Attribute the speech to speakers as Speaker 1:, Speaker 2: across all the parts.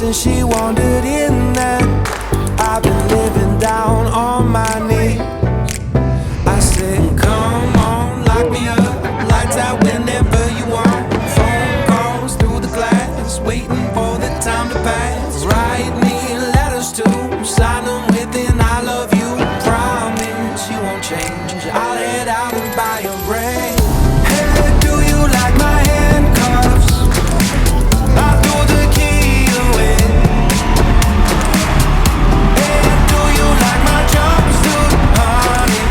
Speaker 1: since she wandered in there. I've been living down on my knees. I said, come on, lock me up, lights out whenever you want. Phone calls through the glass, waiting for the time to pass. Write me letters too, sign them with an I love you. Promise you won't change, I'll head out and buy a ring. Hey, do you like my handcuffs? I threw the key away. Hey, do you like my jumpsuit, honey?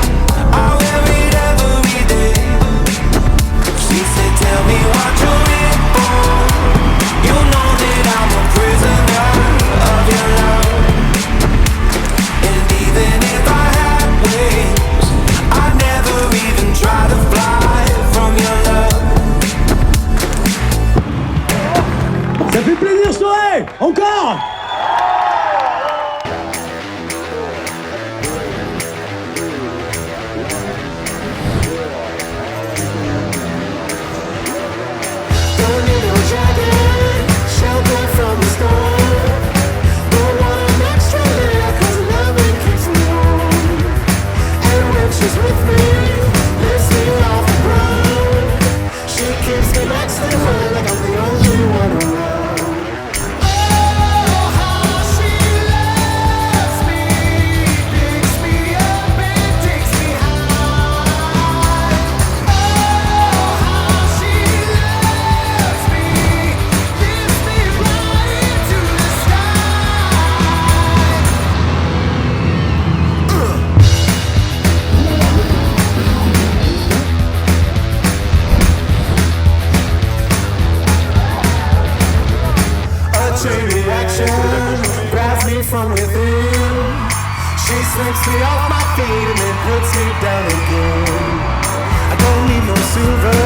Speaker 1: I wear it every day. She said, tell me what you're in for. You know that I'm a prisoner of your love. And even if I had wings, I'd never even try to fly from your love.
Speaker 2: Ça fait plaisir, Chauray! Encore!
Speaker 3: Don't need no jacket, shelter from the storm. Don't want an extra layer, 'cause loving keeps me warm. And when she's with me, lifts me off the ground. She keeps me next to her like I'm the only one around. Oh, how she loves me, picks me up and takes me high. Oh, how she loves me, lifts me right into the sky. A chain reaction grabs me from within. She slips me off my feet and then puts me down again. I don't need no silver